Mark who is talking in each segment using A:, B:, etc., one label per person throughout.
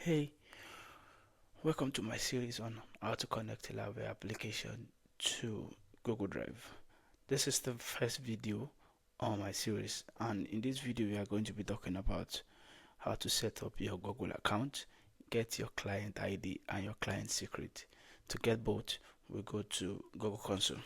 A: Hey, welcome to my series on how to connect a Laravel application to Google Drive. This is the first video on my series, and in this video we are going to be talking about how to set up your Google account, get your client ID and your client secret. To get both, we go to Google Console.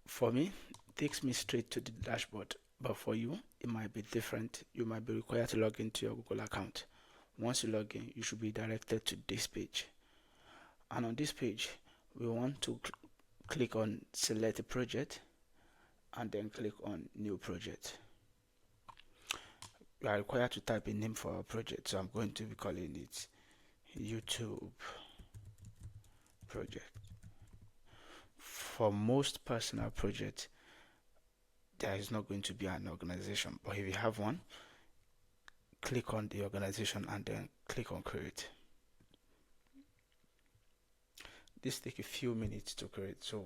A: For me, it takes me straight to the dashboard, but for you, it might be different. You might be required to log into your Google account. Once you log in, you should be directed to this page. And on this page, we want to click on select a project and then click on new project. We are required to type a name for our project, so I'm going to be calling it YouTube project. For most personal projects, there is not going to be an organization, but if you have one, click on the organization and then click on create. This takes a few minutes to create, so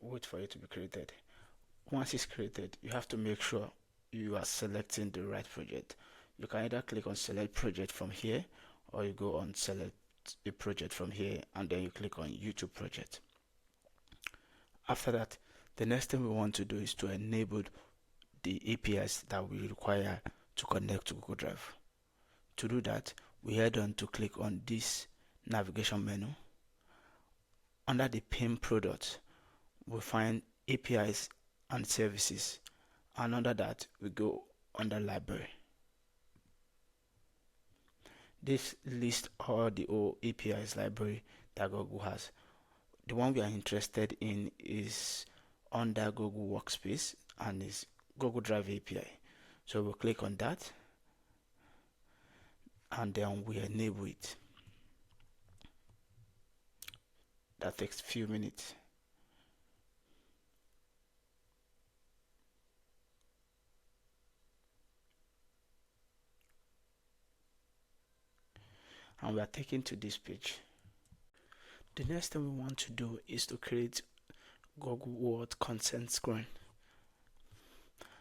A: wait for it to be created. Once it's created, you have to make sure you are selecting the right project. You can either click on select project from here, or you go on select a project from here and then you click on YouTube project. After that, the next thing we want to do is to enable the APIs that we require to connect to Google Drive. To do that, we head on to click on this navigation menu. Under the PIM product, we find APIs and services, and under that we go under library. This lists all the old APIs library that Google has. The one we are interested in is under Google Workspace and is Google Drive API. So we'll click on that and then we enable it. That takes a few minutes. And we are taken to this page. The next thing we want to do is to create Google OAuth consent screen.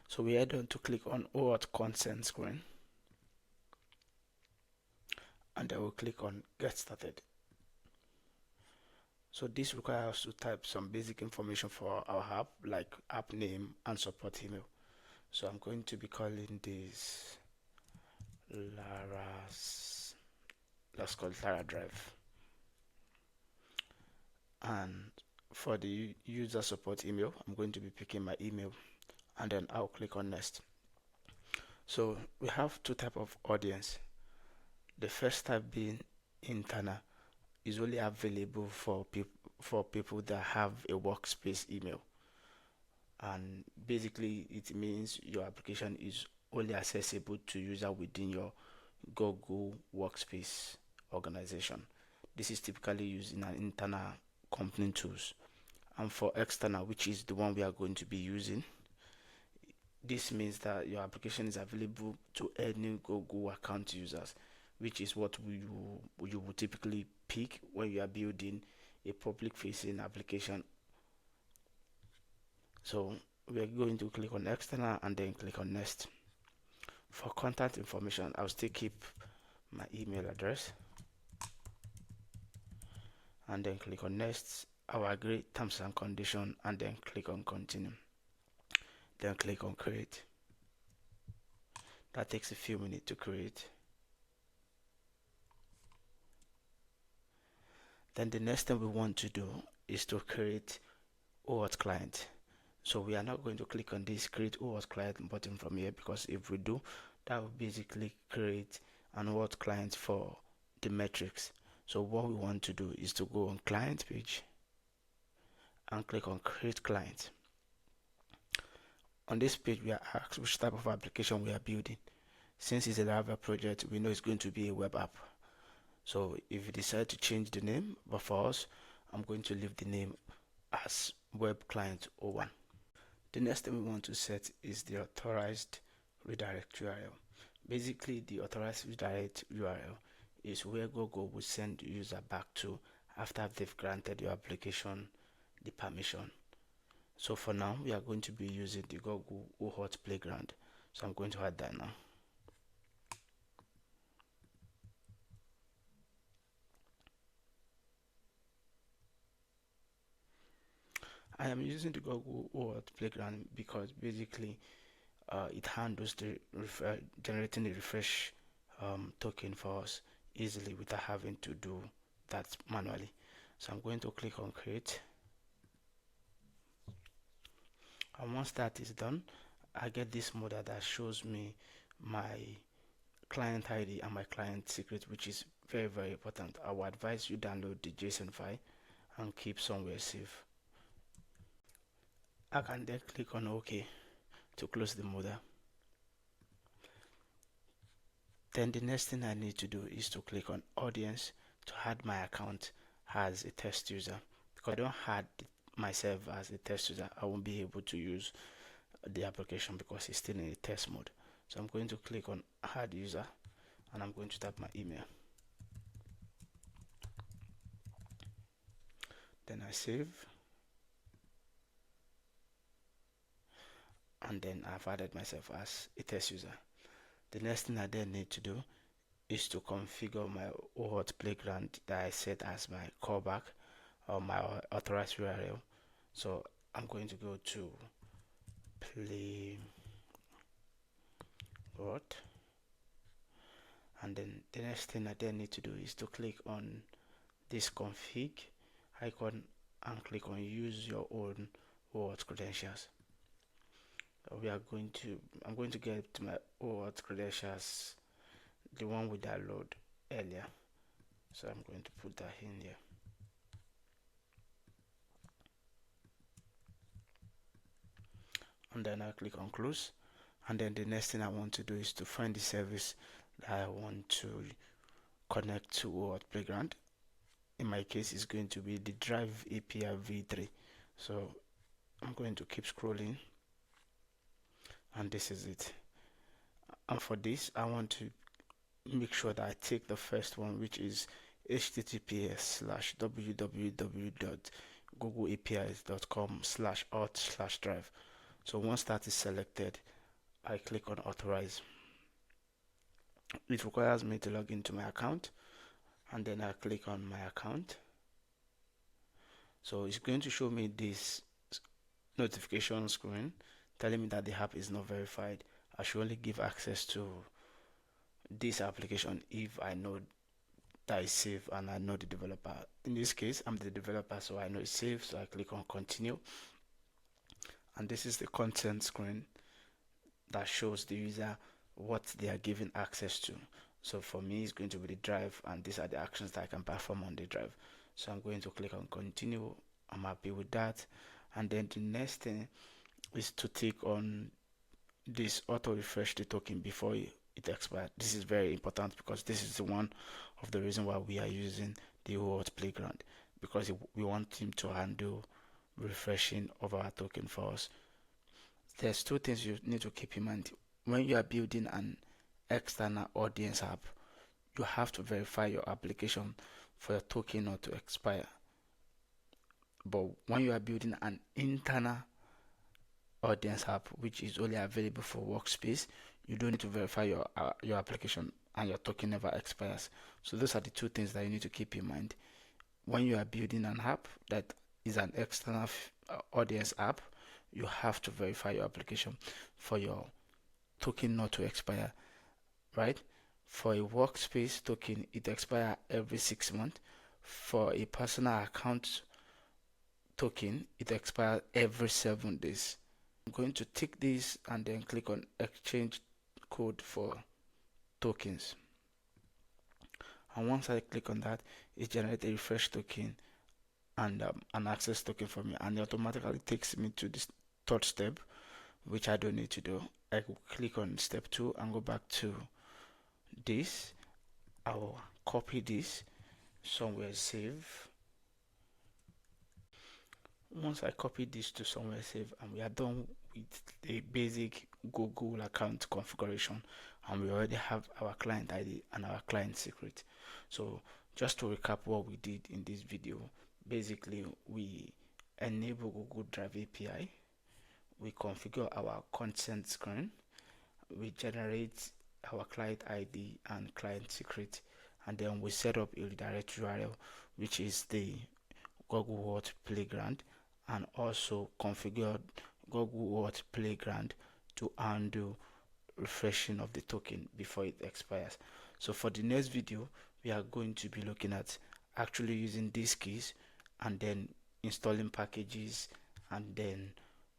A: So we head on to click on OAuth consent screen and then we'll click on get started. So this requires us to type some basic information for our app, like app name and support email. So I'm going to be calling this let's call it Lara Drive. And for the user support email, I'm going to be picking my email and then I'll click on next. So we have two types of audience. The first type being internal is only available for people that have a workspace email, and basically it means your application is only accessible to user within your Google Workspace organization. This is typically used in an internal company tools. And for external, which is the one we are going to be using, this means that your application is available to any Google account users, which is what you would typically pick when you are building a public facing application. So we are going to click on external and then click on next. For contact information, I'll still keep my email address and then click on next. I'll agree terms and condition and then click on continue. Then click on create. That takes a few minutes to create. Then the next thing we want to do is to create OAuth client. So we are not going to click on this create OAuth client button from here, because if we do, that will basically create an OAuth client for the metrics. So what we want to do is to go on client page and click on create client. On this page, we are asked which type of application we are building. Since it's a Laravel project, we know it's going to be a web app. So if you decide to change the name, but for us, I'm going to leave the name as web client 01. The next thing we want to set is the authorized redirect URL. Basically, the authorized redirect URL is where Google will send the user back to after they've granted your application the permission. So for now, we are going to be using the Google OAuth Playground. So I'm going to add that now. I am using the Google OAuth Playground because basically it handles the generating the refresh token for us easily without having to do that manually. So I'm going to click on create, and once that is done, I get this modal that shows me my client ID and my client secret, which is very important. I would advise you download the JSON file and keep somewhere safe. I can then click on OK to close the modal. Then the next thing I need to do is to click on audience to add my account as a test user. Because I don't add myself as a test user, I won't be able to use the application because it's still in a test mode. So I'm going to click on add user and I'm going to type my email. Then I save, and then I've added myself as a test user. The next thing I then need to do is to configure my OAuth Playground that I set as my callback or my authorized URL. So I'm going to go to play what, and then the next thing I then need to do is to click on this config icon and click on use your own OAuth credentials. I'm going to get to my OAuth credentials, the one we download earlier. So I'm going to put that in here. And then I click on close, and then the next thing I want to do is to find the service that I want to connect to OAuth Playground. In my case, it's going to be the Drive API v3. So I'm going to keep scrolling, and this is it. And for this, I want to make sure that I take the first one, which is https:/www.googleapis.com/auth/drive. So once that is selected, I click on authorize. It requires me to log into my account, and then I click on my account. So it's going to show me this notification screen telling me that the app is not verified. I should only give access to this application if I know that is safe and I know the developer. In this case, I'm the developer, so I know it's safe. So I click on continue, and this is the content screen that shows the user what they are given access to. So for me, it's going to be the drive, and these are the actions that I can perform on the drive. So I'm going to click on continue. I'm happy with that. And then the next thing is to tick on this auto refresh the token before it expires. This is very important because this is the one of the reason why we are using the OAuth Playground, because we want him to handle refreshing of our token for us. There's two things you need to keep in mind. When you are building an external audience app, you have to verify your application for your token not to expire. But when you are building an internal audience app, which is only available for workspace, you don't need to verify your application, and your token never expires. So those are the two things that you need to keep in mind. When you are building an app that is an external audience app, you have to verify your application for your token not to expire, right? For a workspace token, it expires every 6 months. For a personal account token, it expires every 7 days. I'm going to tick this and then click on exchange code for tokens. And once I click on that, it generates a refresh token and an access token for me, and it automatically takes me to this third step, which I don't need to do. I will click on step 2 and go back to this. I will copy this somewhere, save. Once I copy this to somewhere safe, and we are done with the basic Google account configuration, and we already have our client ID and our client secret. So just to recap what we did in this video, basically we enable Google Drive API, we configure our consent screen, we generate our client ID and client secret, and then we set up a redirect URL, which is the Google World Playground, and also configured Google World Playground to undo refreshing of the token before it expires. So for the next video, we are going to be looking at actually using these keys and then installing packages and then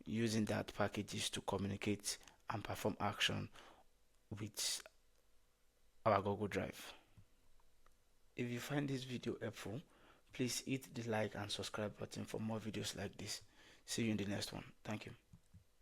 A: using that packages to communicate and perform action with our Google Drive. If you find this video helpful, please hit the like and subscribe button for more videos like this. See you in the next one. Thank you.